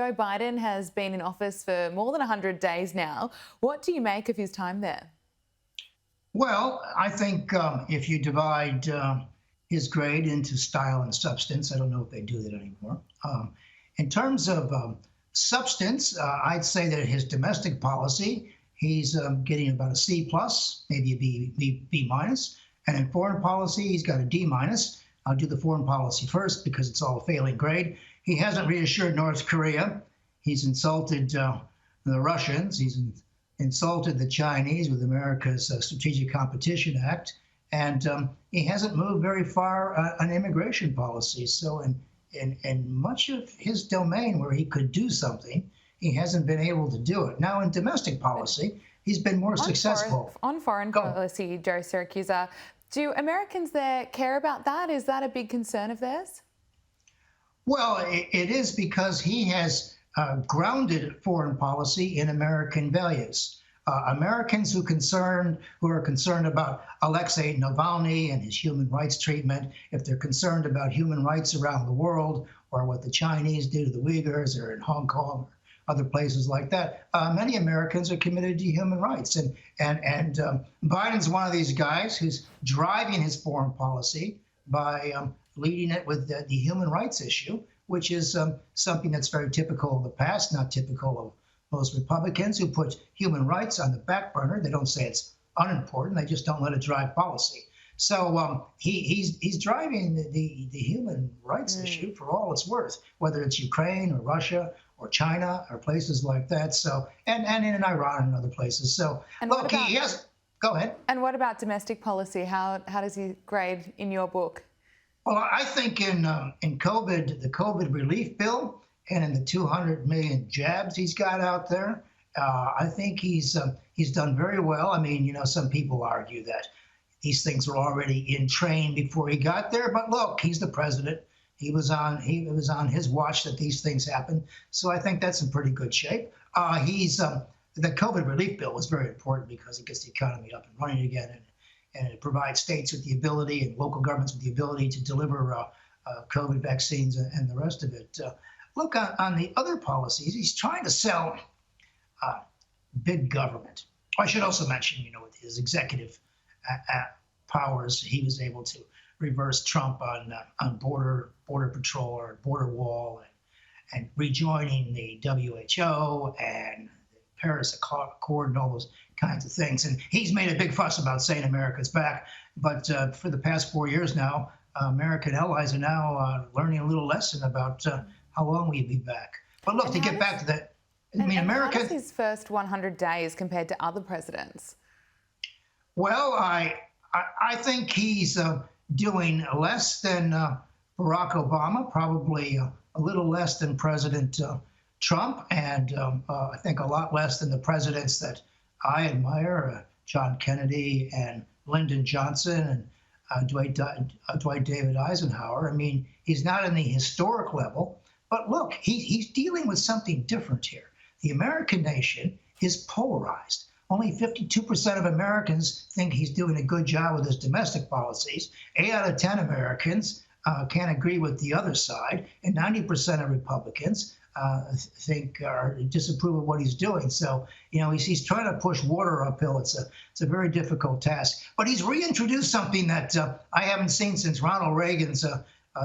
Joe Biden has been in office for more than 100 days now. What do you make of his time there? Well, I think if you divide his grade into style and substance, I don't know if they do that anymore. In terms of substance, I'd say that his domestic policy, he's getting about a C plus, maybe a B minus. And in foreign policy, he's got a D minus. I'll do the foreign policy first because it's all a failing grade. He hasn't reassured North Korea. He's insulted the Russians. He's insulted the Chinese with America's Strategic Competition Act. And he hasn't moved very far on immigration policy. So in much of his domain where he could do something, he hasn't been able to do it. Now, in domestic policy, he's been more successful. On foreign policy, Joe Siracusa, do Americans there care about that? Is that a big concern of theirs? Well, it is because he has grounded foreign policy in American values. Americans who are concerned about Alexei Navalny and his human rights treatment, if they're concerned about human rights around the world or what the Chinese do to the Uyghurs or in Hong Kong or other places like that, many Americans are committed to human rights. And Biden's one of these guys who's driving his foreign policy by leading it with the human rights issue, which is something that's very typical of the past, not typical of most Republicans who put human rights on the back burner. They don't say it's unimportant. They just don't let it drive policy. So he's driving the human rights issue for all it's worth, whether it's Ukraine or Russia or China or places like that. So and in Iran and other places. So and look, he has. Go ahead. And what about domestic policy? How does he grade in your book? Well, I think in COVID, the COVID relief bill, and in the 200 million jabs he's got out there, I think he's done very well. I mean, you know, some people argue that these things were already in train before he got there, but look, he's the president. It was on his watch that these things happened. So I think that's in pretty good shape. The COVID relief bill was very important because it gets the economy up and running again, and it provides states with the ability and local governments with the ability to deliver COVID vaccines and the rest of it. Look, on the other policies, he's trying to sell big government. I should also mention, you know, with his executive powers, he was able to reverse Trump on border patrol or border wall and rejoining the WHO and the Paris Accord and all those kinds of things. And he's made a big fuss about saying America's back. But for the past 4 years now, American allies are now learning a little lesson about how long we'll be back. But look, to get back to that, I mean, America. How does his first 100 days compared to other presidents? Well, I think he's doing less than Barack Obama, probably a little less than President Trump, and I think a lot less than the presidents that I admire, John Kennedy and Lyndon Johnson and Dwight David Eisenhower. I mean, he's not in the historic level, but look, he's dealing with something different here. The American nation is polarized. Only 52% of Americans think he's doing a good job with his domestic policies. 8 out of 10 Americans can't agree with the other side, and 90% of Republicans disapprove of what he's doing. So, you know, he's trying to push water uphill. It's a very difficult task. But he's reintroduced something that I haven't seen since Ronald Reagan's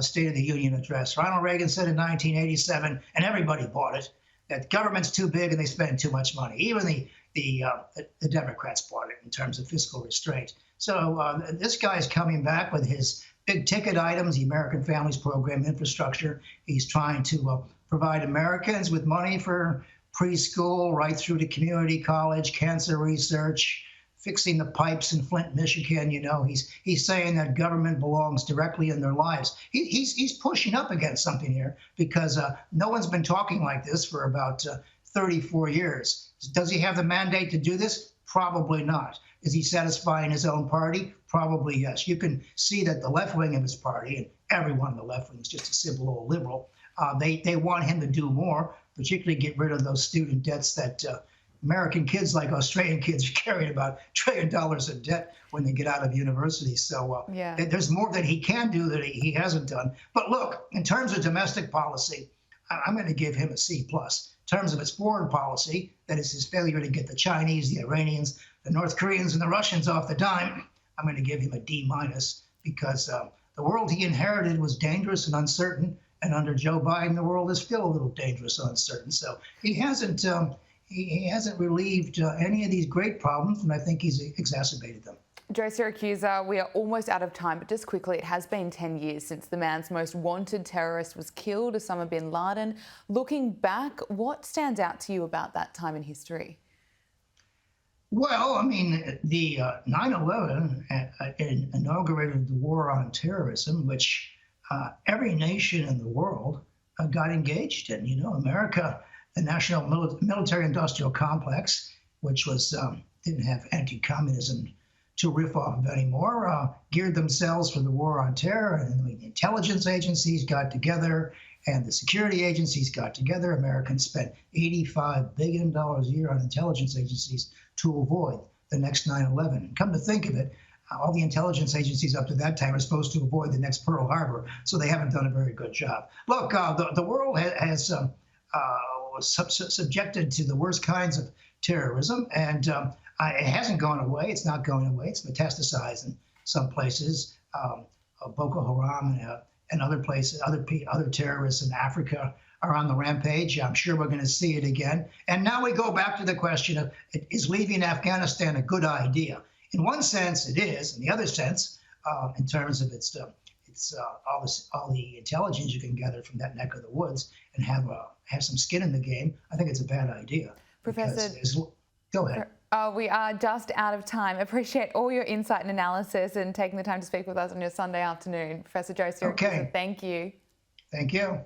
State of the Union address. Ronald Reagan said in 1987, and everybody bought it, that government's too big and they spend too much money. Even the Democrats bought it in terms of fiscal restraint. So this guy's coming back with his big ticket items, the American Families Program infrastructure. He's trying to provide Americans with money for preschool right through to community college, cancer research, fixing the pipes in Flint, Michigan. You know, he's saying that government belongs directly in their lives. He's pushing up against something here because no one's been talking like this for about 34 years. Does he have the mandate to do this? Probably not. Is he satisfying his own party? Probably yes. You can see that the left wing of his party, and everyone in the left wing is just a simple old liberal, they want him to do more, particularly get rid of those student debts that American kids, like Australian kids, are carrying about $1 trillion in debt when they get out of university. So there's more that he can do that he hasn't done. But look, in terms of domestic policy, I'm going to give him a C plus. In terms of its foreign policy, that is his failure to get the Chinese, the Iranians, the North Koreans, and the Russians off the dime, I'm going to give him a D minus because the world he inherited was dangerous and uncertain. And under Joe Biden, the world is still a little dangerous and uncertain. So he hasn't relieved any of these great problems, and I think he's exacerbated them. Joe Siracusa, we are almost out of time, but just quickly, it has been 10 years since the man's most wanted terrorist was killed, Osama bin Laden. Looking back, what stands out to you about that time in history? Well, I mean, the 9/11 inaugurated the war on terrorism, which every nation in the world got engaged in. You know, America, the national military-industrial complex, which was didn't have anti-communism to riff off of anymore, geared themselves for the war on terror, and the intelligence agencies got together, and the security agencies got together. Americans spent $85 billion a year on intelligence agencies to avoid the next 9/11. Come to think of it, all the intelligence agencies up to that time are supposed to avoid the next Pearl Harbor, so they haven't done a very good job. Look, the world has was subjected to the worst kinds of terrorism, and it hasn't gone away. It's not going away. It's metastasized in some places. Boko Haram and other places, other terrorists in Africa are on the rampage. I'm sure we're going to see it again. And now we go back to the question of, is leaving Afghanistan a good idea? In one sense, it is. In the other sense, in terms of its all the intelligence you can gather from that neck of the woods and have some skin in the game, I think it's a bad idea. Professor, go ahead. We are just out of time. Appreciate all your insight and analysis and taking the time to speak with us on your Sunday afternoon. Professor Joe Siracusa, Okay. Thank you. Thank you.